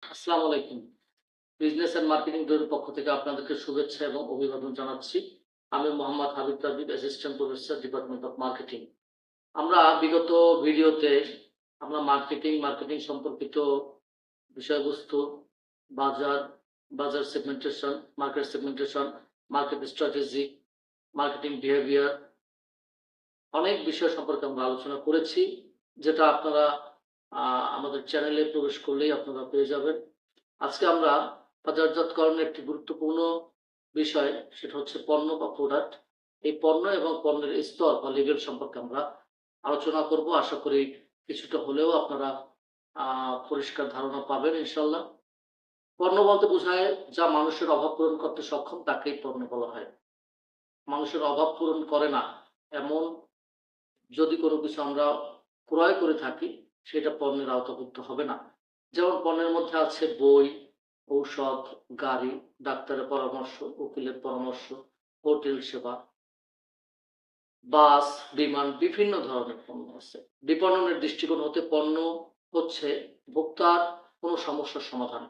আসসালামু আলাইকুম। Business and marketing ব্যুরোর পক্ষ থেকে আপনাদেরকে শুভেচ্ছা এবং অভিবাদন জানাচ্ছি। আমি Mohammad Habib Tabib, assistant professor, department of marketing. আমরা বিগত ভিডিওতে মার্কেটিং সম্পর্কিত বিষয়বস্তু, বাজার, বাজার segmentation, market strategy, marketing behaviour অনেক বিষয় সম্পর্কে আমরা আলোচনা করেছি, যেটা আপনারা আমাদের চ্যানেলে প্রবেশ করলেই আপনারা পেয়ে যাবেন। আজকে আমরা বাজারজাতকরণের একটি গুরুত্বপূর্ণ বিষয়, সেটা হচ্ছে পণ্য বা প্রোডাক্ট। এই পণ্য এবং পণ্যের স্তর বা লেভেল সম্পর্কে আমরা আলোচনা করব। আশা করি কিছুটা হলেও আপনারা পরিষ্কার ধারণা পাবেন ইনশাল্লাহ। পণ্য বলতে বোঝায় যা মানুষের অভাব পূরণ করতে সক্ষম, তাকেই পণ্য বলা হয়। মানুষের অভাব পূরণ করে না এমন যদি কোনো কিছু আমরা ক্রয় করে থাকি, সেটা পণ্যের আওতাভুক্ত হবে না। যেমন পণ্যের মধ্যে আছে বই, ঔষধ, গাড়ি, ডাক্তারের পরামর্শ, উকিলের পরামর্শ, হোটেল সেবা, বাস, বিমান, বিভিন্ন ধরনের পণ্য আছে। বিপণনের দৃষ্টিকোণ হতে পণ্য হচ্ছে ভোক্তার কোনো সমস্যার সমাধান।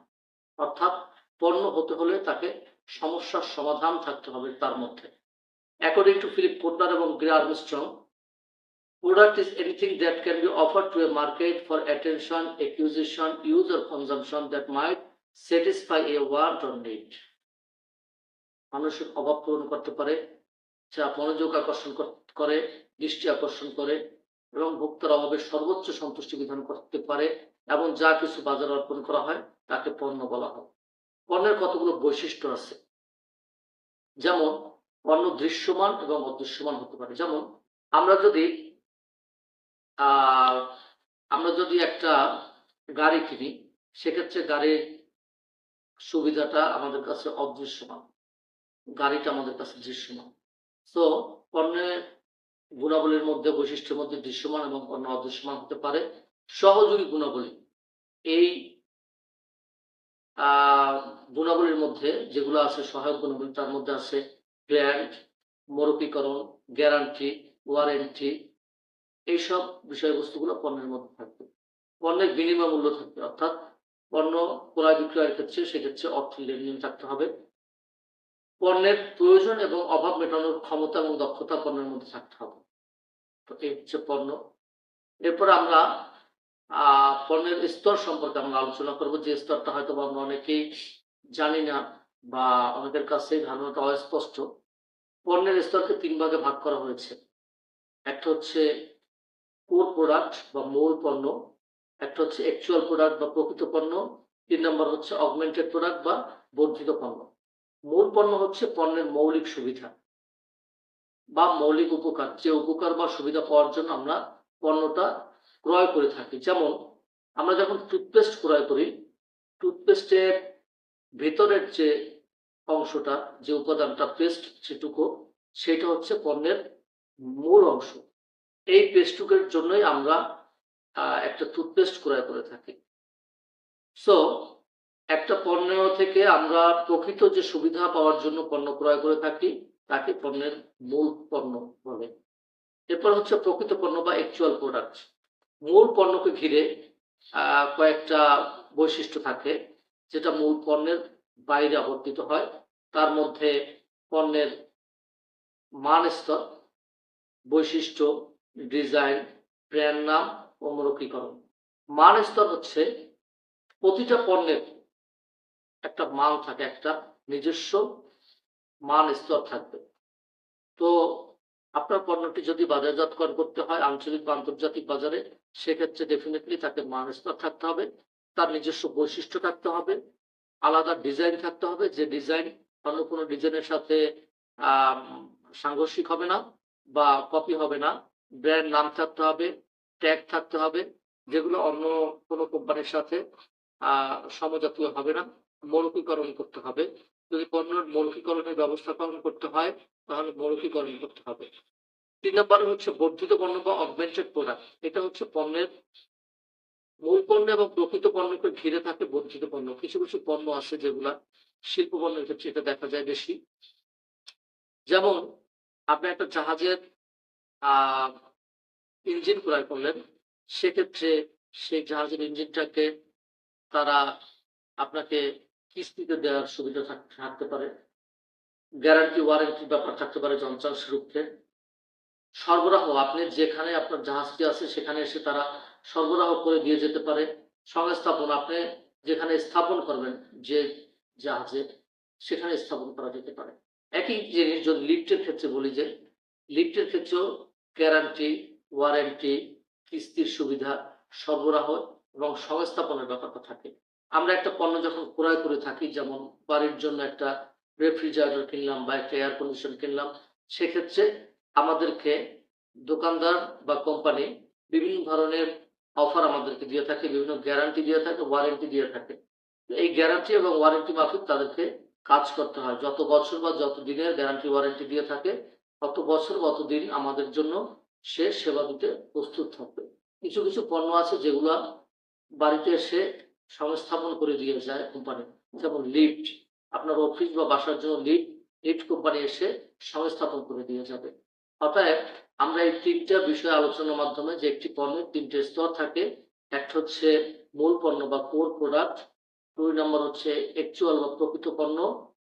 অর্থাৎ পণ্য হতে হলে তাকে সমস্যার সমাধান থাকতে হবে তার মধ্যে। অ্যাকর্ডিং টু ফিলিপ কোটলার এবং grey Armstrong, product is anything that can be offered to a market for attention, acquisition, use or consumption that might satisfy a want or need. মানুষের অভাব পূরণ করতে পারে, যা মনোযোগ আকর্ষণ করে, দৃষ্টি আকর্ষণ করে এবং ভোক্তার অভাবের সর্বোচ্চ সন্তুষ্টি বিধান করতে পারে, এবং যা কিছু বাজারে অর্পণ করা হয় তাকে পণ্য বলা হয়। পণ্যের কতগুলো বৈশিষ্ট্য আছে, যেমন পণ্য দৃশ্যমান এবং অদৃশ্যমান হতে পারে। যেমন আমরা যদি আহ আমরা যদি একটা গাড়ি কিনি, সেক্ষেত্রে গাড়ির সুবিধাটা আমাদের কাছে অদৃশ্যমান, গাড়িটা আমাদের কাছে দৃশ্যমান। তো পণ্যের গুণাবলীর মধ্যে, বৈশিষ্ট্যের মধ্যে দৃশ্যমান এবং পণ্য অদৃশ্যমান হতে পারে। সহযোগী গুণাবলী, এই গুণাবলীর মধ্যে যেগুলো আছে সহায়ক গুণাবলী, তার মধ্যে আছে ব্র্যান্ড, মোড়কীকরণ, গ্যারান্টি, ওয়ারেন্টি। এইসব বিষয়বস্তুগুলো পণ্যের মধ্যে থাকবে। পণ্যের বিনিময় মূল্য থাকবে, অর্থাৎ পণ্য ক্রয় বিক্রয়ের ক্ষেত্রে সেক্ষেত্রে অর্থের লেনদেন থাকতে হবে। পণ্যের প্রয়োজন এবং অভাব মেটানোর ক্ষমতা এবং দক্ষতা পণ্যের মধ্যে থাকতে হবে। তো এই হচ্ছে পণ্য। এরপর আমরা পণ্যের স্তর সম্পর্কে আমরা আলোচনা করব, যে স্তরটা হয়তো আমরা অনেকেই জানি না বা অনেকের কাছে ধারণাটা অস্পষ্ট। পণ্যের স্তরকে ৩ ভাগে ভাগ করা হয়েছে। একটা হচ্ছে কোর প্রোডাক্ট বা মূল পণ্য, একটা হচ্ছে অ্যাকচুয়াল প্রোডাক্ট বা প্রকৃত পণ্য, ৩ নম্বর হচ্ছে অগমেন্টেড প্রোডাক্ট বা বর্ধিত পণ্য। মূল পণ্য হচ্ছে পণ্যের মৌলিক সুবিধা বা মৌলিক উপকার, যে উপকার বা সুবিধা পাওয়ার জন্য আমরা পণ্যটা ক্রয় করে থাকি। যেমন আমরা যখন টুথপেস্ট ক্রয় করি, টুথপেস্টের ভেতরের যে অংশটা, যে উপাদানটা পেস্ট যেটুকু, সেটা হচ্ছে পণ্যের মূল অংশ। এই পেস্টটুকের জন্যই আমরা একটা টুথপেস্ট ক্রয় করে থাকি। সো একটা পণ্য থেকে আমরা প্রকৃত যে সুবিধা পাওয়ার জন্য পণ্য ক্রয় করে থাকি, তাকে পণ্যের মূল পণ্য বলে। এরপর হচ্ছে প্রকৃত পণ্য বা অ্যাকচুয়াল প্রোডাক্ট। মূল পণ্যকে ঘিরে কয়েকটা বৈশিষ্ট্য থাকে, যেটা মূল পণ্যের বাইরে আবর্তিত হয়। তার মধ্যে পণ্যের মান স্তর, বৈশিষ্ট্য, ডিজাইন, ব্র্যান্ড নাম ও মোড়কীকরণ। মান স্তর হচ্ছে প্রতিটা পণ্যের একটা মান থাকে, একটা নিজস্ব মান স্তর থাকবে। তো আপনার পণ্যটি যদি বাজারজাতকরণ করতে হয় আঞ্চলিক বা আন্তর্জাতিক বাজারে, সেক্ষেত্রে ডেফিনেটলি তাকে মান স্তর থাকতে হবে, তার নিজস্ব বৈশিষ্ট্য থাকতে হবে, আলাদা ডিজাইন থাকতে হবে, যে ডিজাইন অন্য কোনো ডিজাইনের সাথে সাংঘর্ষিক হবে না বা কপি হবে না। ব্র্যান্ড নাম থাকতে হবে, ট্যাগ থাকতে হবে, যেগুলো অন্য কোনো কোম্পানির সাথে সমজাতীয় হবে না। মৌলিকীকরণ করতে হবে, যদি পণ্যের মৌলিকীকরণের ব্যবস্থাপনা করতে হয় তাহলে মৌলিকীকরণ করতে হবে। ৩ নম্বরে হচ্ছে বর্ধিত পণ্য বা অগমেন্টেড প্রোডাক্ট। এটা হচ্ছে পণ্যের মূল পণ্য এবং প্রকৃত পণ্যকে ঘিরে থাকে বর্ধিত পণ্য। কিছু কিছু পণ্য আছে যেগুলা শিল্প পণ্যের ক্ষেত্রে এটা দেখা যায় বেশি। যেমন আপনি একটা জাহাজের ইঞ্জিন ক্রয় করলেন, সেক্ষেত্রে সেই জাহাজের ইঞ্জিনটাকে তারা আপনাকে কিস্তিতে দেওয়ার সুবিধা থাকতে পারে, গ্যারান্টি ওয়ারেন্টির ব্যাপার থাকতে পারে যন্ত্রাংশের উপরে, সরবরাহ আপনি যেখানে আপনার জাহাজটি আছে সেখানে এসে তারা সরবরাহ করে দিয়ে যেতে পারে, সংস্থাপন আপনি যেখানে স্থাপন করবেন যে জাহাজে সেখানে স্থাপন করা যেতে পারে। একই জিনিস যদি লিফটের ক্ষেত্রে বলি যে লিফটের ক্ষেত্রেও গ্যারান্টি, ওয়ারেন্টি, কিস্তির সুবিধা, সরবরাহ এবং সংস্থাপনের ব্যাপারটা থাকে। আমরা একটা পণ্য যখন ক্রয় করে থাকি, যেমন বাড়ির জন্য একটা রেফ্রিজারেটর কিনলাম বা একটা এয়ার কন্ডিশন কিনলাম, সেক্ষেত্রে আমাদেরকে দোকানদার বা কোম্পানি বিভিন্ন ধরনের অফার আমাদেরকে দিয়ে থাকে, বিভিন্ন গ্যারান্টি দিয়ে থাকে, ওয়ারেন্টি দিয়ে থাকে। এই গ্যারান্টি এবং ওয়ারেন্টি মাফিক তাদেরকে কাজ করতে হয়। যত বছর বা যত দিনের গ্যারান্টি ওয়ারেন্টি দিয়ে থাকে, তত বছর তত দিন আমাদের জন্য সে সেবা দিতে প্রস্তুত থাকবে। কিছু, কিছু পণ্য আছে যেগুলা বাড়িতে এসে সংস্থাপন করে দিয়ে যায় কোম্পানি। যেমন লিফট, আপনার অফিস বা বাসার জন্য লিফট কোম্পানি এসে সংস্থাপন করে দিয়ে যাবে। অতএব আমরা এই ৩ টা বিষয় আলোচনার মাধ্যমে যে একটি পণ্যের ৩ টে স্তর থাকে। একটা হচ্ছে মূল পণ্য বা কোর প্রোডাক্ট, ২ নম্বর হচ্ছে অ্যাকচুয়াল বা প্রকৃত পণ্য,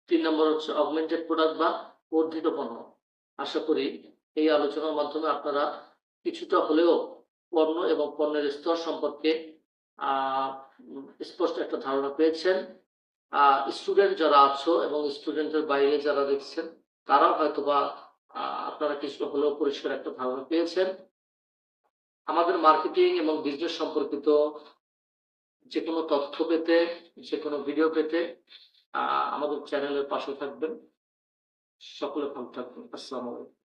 ৩ নম্বর হচ্ছে অগমেন্টেড প্রোডাক্ট বা বর্ধিত পণ্য। আশা করি এই আলোচনার মাধ্যমে আপনারা কিছুটা হলেও পণ্য এবং পণ্যের স্তর সম্পর্কে স্পষ্ট একটা ধারণা পেয়েছেন। স্টুডেন্ট যারা আছো এবং স্টুডেন্টের বাইরে যারা দেখছেন, তারাও হয়তোবা আপনারা কিছুটা হলেও পরিষ্কার একটা ধারণা পেয়েছেন। আমাদের মার্কেটিং এবং বিজনেস সম্পর্কিত যেকোনো তথ্য পেতে, যেকোনো ভিডিও পেতে আমাদের চ্যানেলের পাশে থাকবেন। সকলে ভালো থাকবেন। আসসালামু আলাইকুম।